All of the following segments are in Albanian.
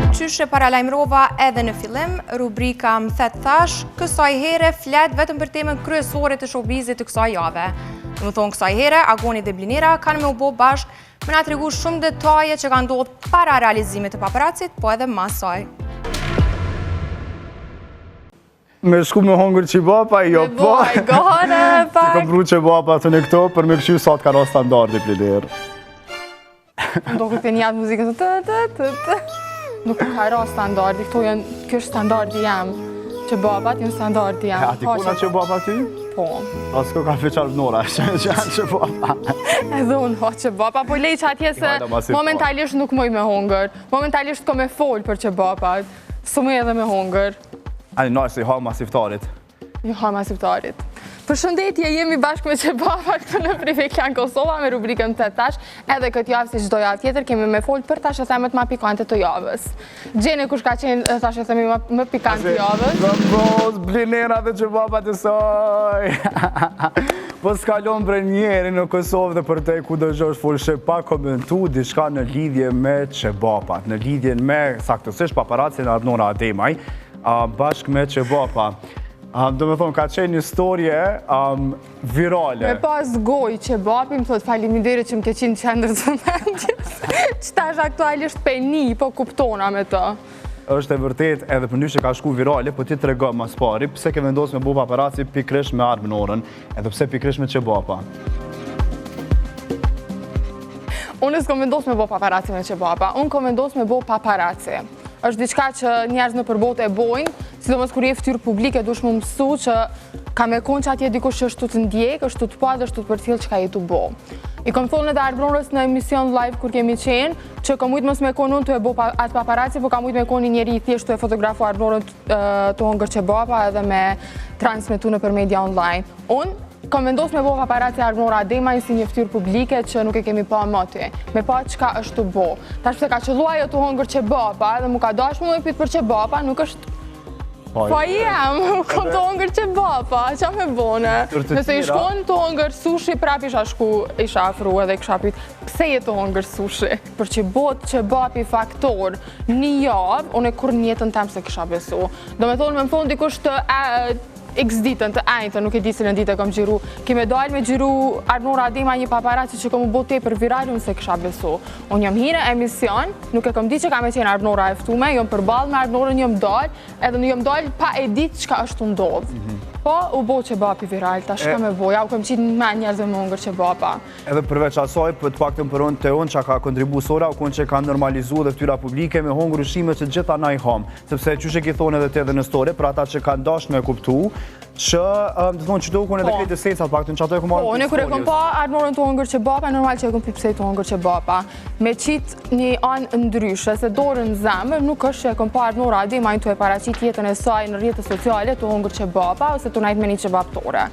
Qyshe paralajmërova edhe në fillim, rubrika më thet thash, kësaj here flet vetëm për temën kryesore të showbizit të kësaj jave. Më thonë kësaj here, Agoni dhe Blinera kanë me u bo bashk me na tregu shumë detaje që kanë ndodhur para realizimit të paparacit, po edhe mas saj. Me shku me hongër që bapa, jo po. Me boj, gare, pak. Si kom pru që bapa të në këto, për me këshu sa të ka ra standardi Blinera. Do këtë një atë muzikën të nuk ka ra standardi, këto janë, kjo është standardi jam, që babat janë standardi jam. A ti kuna që baba ty? Po. A s'ko ka feqar vënora, që janë që baba. Edhe unë ho që baba, po lej që atje se momentalisht nuk moj me hongër, momentalisht ko me fol për që babat, së më edhe me hongër. Ani nërë se i ha masiftarit. Jo ha masiftarit. Përshëndetje, jemi bashkë me që baba këtu në Priveklan Kosova me rubrikën të tash, edhe këtë javë si çdo javë tjetër kemi me folë për tash e themet ma pikante të javës. Gjeni kush ka qenë tash e themi më pikant të javës? Vëmbos, Blinera dhe që baba të soj. Po s'kalon për njeri në Kosovë dhe për te ku do gjosh fullshe pa komentu diçka në lidhje me që baba, në lidhje me saktësisht paparacin e Arnora Ademaj, bashkë me që baba. Do me thonë, ka qenë një storje virale. Me pas goj që babi më thot faleminderit që më ke qenë qendër të mendjes, që tash aktualisht peni, po kuptona me të. Është e vërtet edhe për një që ka shku virale, po ti të rego mas pari, pse ke vendos me bu paparaci pikrish me Arnorën, edhe pse pikrish me që baba? Unë s'kom vendos me bo paparaci me që baba, unë kom vendos me bo paparaci. Është diçka që njerëz në përbote e bojnë, sidomos kur je fytyrë publike, dush më mësu që ka me konë që atje dikush që është të ndjek, është të pa dhe është të përcjell që ka jetu bo. I kom thonë edhe Arnorës në emision live kur kemi qenë, që ka mujtë mos me konë unë të e bo atë paparaci, po ka mujtë me konë një njeri i thjesht të e fotografu Arnorën të hongër që baba edhe me transmitu në për media online. Unë kom vendos me bo paparaci Arnora Ademaj si një fytyrë publike që nuk e kemi pa mëti, me pa qka është të bo. Tash pëse ka qëllua jo të hongër që baba dhe mu ka dash mu me pytë për që baba, nuk është... Po jem, kom të hongër që baba, qa me bone? Nëse i shkon të hongër sushi, prap isha shku, isha afru edhe i kësha pytë, pse je të hongër sushi? Për që bot që babi faktor një javë, unë e kur njetën tem se kësha besu. Do me thonë me më thonë dikush të x ditën të ajnë, nuk e di cilën ditë e kom gjiru. Kime dalë me gjiru Arnora Ademaj një paparaci që kom u bote për viral, unë se kësha besu. Unë jam hire emision, nuk e kom di që ka me qenë Arnora eftume, jom përbal me Arnorën jom dalë, edhe në jom dalë pa e ditë qka është të ndodhë. Po, u bo që bapi viral, ta shka me boja, u kom qitë me njerëzve më hongër që bapa. Edhe përveç asaj, për të paktën për unë të unë që ka kontribu sora, u konë që ka normalizu dhe ftyra publike me hongër ushime që gjitha na i ham. Sepse qyshe ki thonë edhe te dhe në store, për ata që kanë dash me kuptu, që të thonë që do u konë edhe krejtë esencat paktën që ato e kumarë të unë e kur e kom pa Arnorën të hongër që bapa, normal që e kom pipsej të hongër që bapa. Me qitë një anë ndryshe, se dorën zemër, nuk është që e kom pa Arnora Ademaj të e paraqit jetën e saj në rrjetet sociale të hongër që bapa, ose të najtë me një që baptore.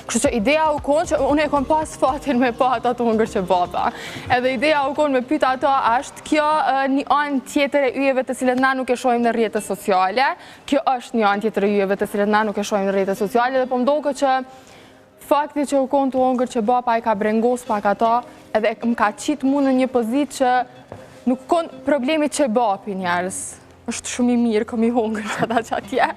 Kështu që ideja u konë që unë e kom pas fatin me pa ata të hongër që baba. Edhe ideja u konë me pyta ato është kjo një anë tjetër e yjeve të cilet na nuk e shojmë në rrjetet sociale. Kjo është një anë tjetër e yjeve të cilet na nuk e shojmë në rrjetet sociale dhe po mdoke që fakti që u konë të hongër që baba i ka brengos pak ato edhe më ka qitë mu në një pozit që nuk konë problemi që bapi njerës. Është shumë i mirë, kom i hongër që ata që atje.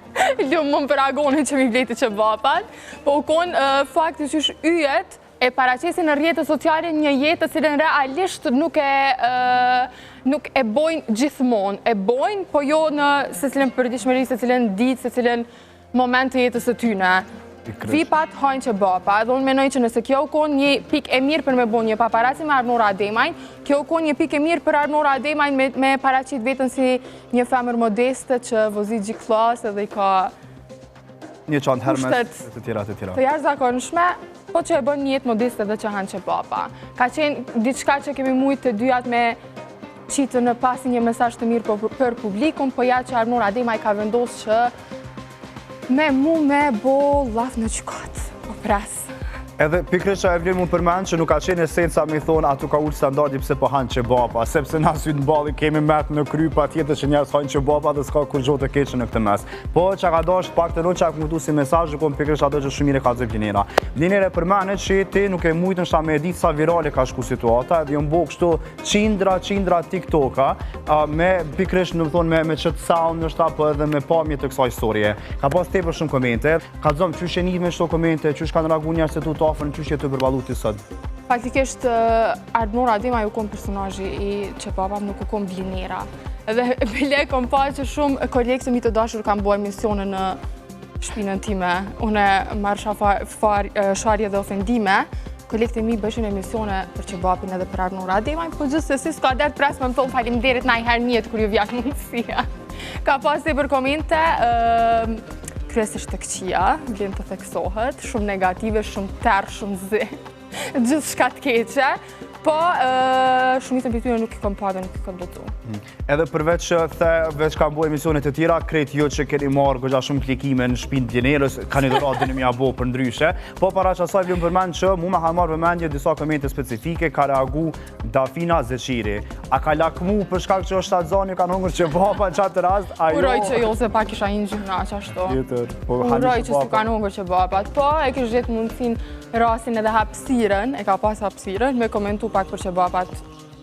Ljumë më për Agonin që mi vleti që bapat. Po u konë fakti që është yjet e paracesin në rrjetet sociale një jetë të cilën realisht nuk e bojnë gjithmonë. E bojnë, po jo në se cilën përditshmëri, se cilën ditë, se cilën moment të jetës të tyne. Vipat hajnë që bapa, edhe unë menoj që nëse kjo u konë një pik e mirë për me bo një paparaci me Arnora Ademaj, kjo u konë një pik e mirë për Arnora Ademaj me paraqit vetën si një femër modeste që vozi gjiklas edhe i ka... Një qanë hermes të tjera. Të jashtëzakonshme, po që e bën një jetë modeste dhe që hanë që bapa. Ka qenë diçka që kemi mujtë të dyjat me qitë në pasi një mesazh të mirë për publikun, po ja që Arnora Ademaj ka vendosë që me bo laf në qykat, po pres. Edhe pikërisht e vlen mu përmend që nuk ka qenë esenca me thonë ato ka ullë standardi pse po hanë qebapa, sepse na sy të mballi kemi met në kry patjetër që njerëz hajnë qebapa dhe s'ka kur gjotë të keqe në këtë mes. Po çka ka dash pak të çka ka si mesazh ku pikërisht ato që shumë mirë ka zë Blinera. Blinera përmendet që ti nuk e mujtën sa me ditë sa virale ka shku situata, edhe jo mbo kështu qindra TikToka me pikërisht në thonë me çet sound ndoshta po edhe me pamje të kësaj historie. Ka pas tepër shumë komente. Kallzom çu sheni me çto komente, çu kanë reaguar njerëz se tu afër çu të përballu ti sot. Faktikisht Arnor Adema ju kom personazhi i qebapave, nuk u kom Blinera. Edhe bile kom pa që shumë kolegë të mi të dashur kanë bërë emisione në shpinën time. Unë marr sharje dhe ofendime. Kolegët e mi bëshin emisione për qebapin edhe për Arnor Adema, po gjithsesi s'ka det pres më thon faleminderit na i herë njët kur ju vjen mundësia. Ka pas për komente kryesisht të këqija, vjen të theksohet, shumë negative, shumë terë, shumë zi, gjithë shka të keqe, po shumicën për tyre nuk i kom pa dhe nuk i kom botu. Edhe përveç veç ka bo emisionet e tjera, krejt jo që keni marrë gogja shumë klikime në shpinë Blinerës, kanë i doradin e mja bo për ndryshe, po para që asaj vjen përmend që mu me ha marrë vëmendje disa komente specifike, ka reagu Dafina Zeqiri. A ka lakmu për shkak që është atë zoni kanë hongër qebapa në qatë rast? Uroj që jo se pak isha inë gjyhna qashto. Uroj që s'u kanë hongër qebapat, po e kështë gjithë mundësin rasin edhe hapsiren, e ka pas hapsiren, me komentu pak për qebapat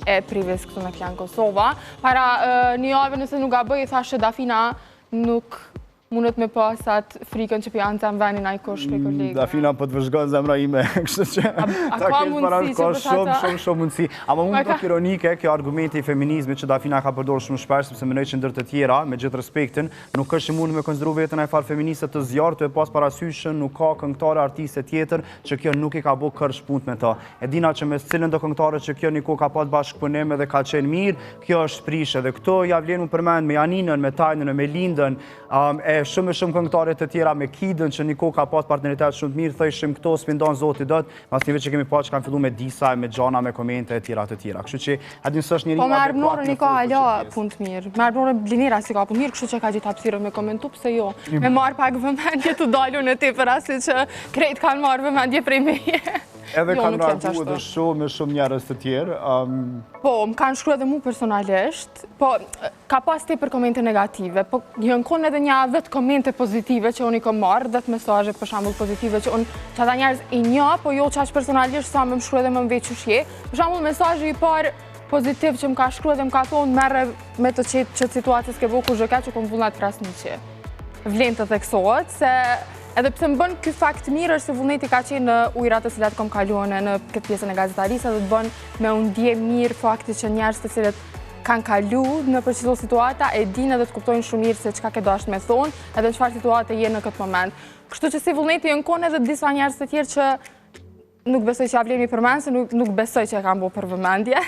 e privis këtu në Klan Kosova. Para një javë nëse nuk ga bëj, thashe Dafina nuk mundet me pasat frikën që janë të venin a i kosh për kolegë. Dafina po të vëzhgon zemra ime, kështë që a ka mundësi që për ta shumë mundësi. Ama mund të ironike, kjo argumenti i feminizmit që Dafina ka përdorur shumë shpesh, sepse mendoj që ndër të tjera, me gjithë respektin, nuk është mund me konsideru vetën ai fal feministe të zjarrt, e pas parasysh nuk ka këngëtare artiste tjetër që kjo nuk i ka bë kërsh punë me ta. E dina që me cilën do këngëtare që kjo niko ka pas bashkëpunim edhe ka qenë mirë, kjo është prishë dhe këto ja vlen u përmend me Janinën, me Tajnën, me Lindën, shumë këngëtare të tjera me Kidën që niko ka pas partneritet shumë të mirë, thëshim këto s'pindon zoti dot, mas njëve që kemi pa që kanë fillu me disa, me gjana, me komente e tjera të tjera. Kështu që adin s'është njëri po me Arnorën i ka ala punë të mirë. Me Arnorën Blinera si ka punë mirë, kështu që ka gjithë hapësirën me komentu, pse jo. Me marë pak vëmendje të dalu në te për asi që krejt kanë marë vëmendje prej meje. Edhe kanë reagu edhe shumë njerëz të tjerë. Po, më kanë shkru edhe mu personalisht, po ka pas te për komente negative, po jënë konë edhe një vetë komente pozitive që unë i kom marrë, dhe të mesaje për shambull pozitive që unë që ata njerëz i një, po jo qash personalisht sa më shkru edhe më mveq që shje. Për shambull mesaje i parë pozitiv që më ka shkru edhe më ka thonë merre me të qetë situatës ke boku zhëka që kom vullnat krasniqe. Vlen të theksohet, se edhe pse më bën ky fakt mirë është se vullneti ka qenë në ujrat të cilat kom kaluar në këtë pjesën e gazetarisë dhe të bën me u ndje mirë fakti që njerëz të cilët kanë kalu në për çdo situata e dinë edhe të kuptojnë shumë mirë se çka ke dashur me thonë edhe çfarë situate je në këtë moment. Kështu që si vullneti janë konë edhe disa njerëz të tjerë që nuk besoj që avlemi përmend, se nuk besoj që e kam bo për vëmendje.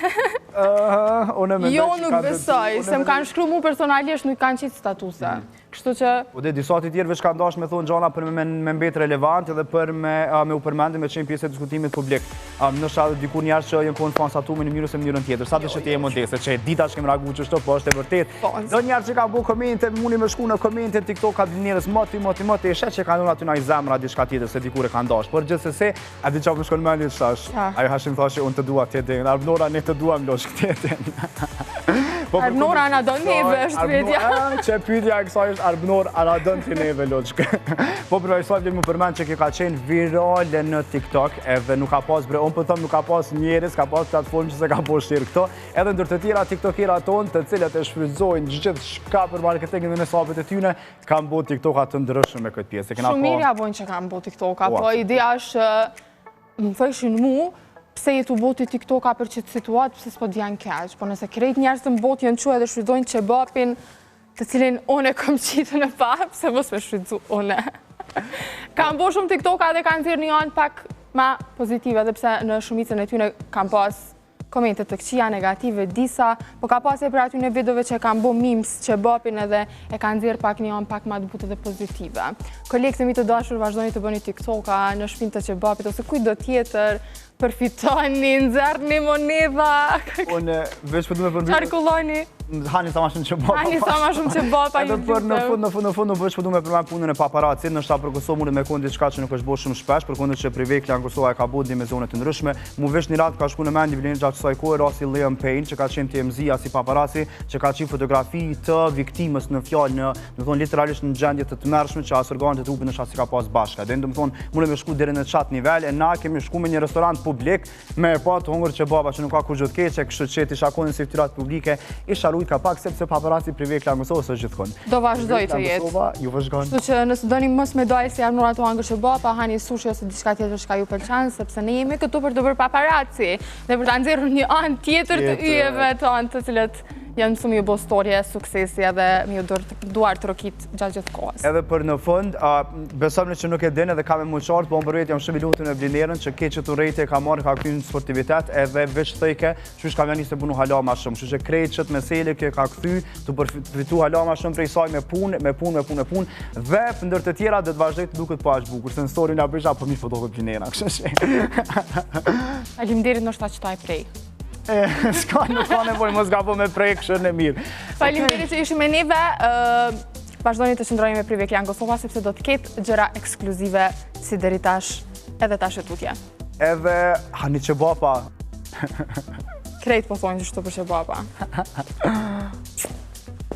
Jo, nuk besoj, se më kanë shkru mu personalisht nuk kanë qitë statuse. Kështu që... Po dhe disa të tjerë veç kanë dash me thonë gjana për me mbet relevant edhe për me u përmendi me qenë pjesë e diskutimit publik. Nështë edhe dikur njerës që jenë konë fanë satu me një mirë se mënyrën tjetër. Sa të që të je modeste, që e dita që kemë ragu që shto, po është e vërtet. Do njerës që ka bu komente, muni me shku në komente në TikTok ka Blinierës moti, e shet që kanë unë aty na i zemra diçka tjetër se dikur e kanë dash. Por gjithsesi, a di qa më shkon mendje thash. Ajo Hashim thashë unë të dua tjetër, Arnora ne të duam losh tjetër. Arnora ana do neve është vetja. Që pyetja e kësaj është Arnor ana do ti neve loçk. Po përveçsoj vlen më përmend që kjo ka qenë virale në TikTok, edhe nuk ka pas unë po them nuk ka pas njerëz, ka pas platformë që se ka poshtir këto, edhe ndër të tjera tiktokera tonë, të cilët e shfrytëzojnë gjithë shka për marketingin dhe mesapet e tyre, kanë bërë TikToka të ndryshëm me këtë pjesë. Shumë mirë ja bojnë që kanë bërë TikToka, po ideja është më thëshin mu pse jetu boti TikToka për qëtë situatë, pse s'po d'janë keq. Po nëse krejt njerës të mbot janë qua dhe shfrytëzojnë qebapin të cilin one kom qitë në pa, pse mos me shfrytëzu one. Kam bo shumë TikToka dhe kanë zirë një anë pak ma pozitive, dhe pse në shumicën e tyne kam pas komente të këqia, negative, disa, po ka pas e për aty në videove që kam bo memes qebapin edhe e kanë zirë pak një anë pak ma të butë dhe pozitive. Kolegët e mi të dashur vazhdojnë të bëni TikToka në shpinë të qebapit ose kujt do tjetër, Përfitoni, nxerrni monedha. Unë veç për du me përmbyllë. Qarkulloni. Hani sa ma shumë që bapa. Hani sa ma shumë që bapa. Edhe për në fund, veç për du me përmbyllë punën e paparacit, nështë ta për Kosovë mundet me konë diçka që nuk është bërë shumë shpesh, për kundër që Priveklia në Kosovë e ka bërë me zonet të ndryshme. Mu veç një ratë ka shku në mendi Vliniera gjatë kësaj kohe rasti Liam Payne, që ka qenë TMZ si paparaci, që ka qenë fotografi të viktimës në fjalë në thonë literalisht në gjendje të tmerrshme që as organet e trupit nështë as si ka pas bashka. Dhe do të thonë mundet me shku deri në çat nivel, e na kemi shku me një restorant publik me pa të hungur që baba që nuk ka kur gjë të keqe, kështu që isha konë si fytyrat publike, isha rujt ka pak sepse paparazzi Priveklia në Kosovë është gjithkohë. Do vazhdoj të jetë. Ju vazhgon. Kështu që nëse doni mos me dojë si armura të hangër që bapa, hani sushi ose diçka tjetër që ju pëlqen, sepse ne jemi këtu për të bërë paparazzi dhe për ta nxjerrur një anë tjetër të yjeve tonë, të cilët janë mësu mi bo storje, suksesi edhe mi duar të rokit gjatë gjithë kohës. Edhe për në fund, besojmë që nuk e din edhe kam e më qartë, po më përvejt jam shumë i lutur në Vlinerën që ke që të rejtë e ka marrë, ka këthy në sportivitet edhe veç thëjke, që është ka vjanis të bunu hala ma shumë, që krejtë qëtë mesele kjo ka këthy të përfitu hala ma shumë prej saj me punë, dhe për ndër të tjera dhe të vazhdoj të duket pa është bukur, se në story nga bësha për mi fotohet Vlinera, Faleminderit në shta që taj prej. S'ka nuk ka nevoj, mos ka po me prej këshën e mirë. Faleminderit që ishim me neve, vazhdojni të qëndroni me Priveklia në Kosova, sepse do të ketë gjëra ekskluzive si deri tash edhe tash e tutje. Edhe, hani që bapa. Krejt po thonë që shtu për që bapa.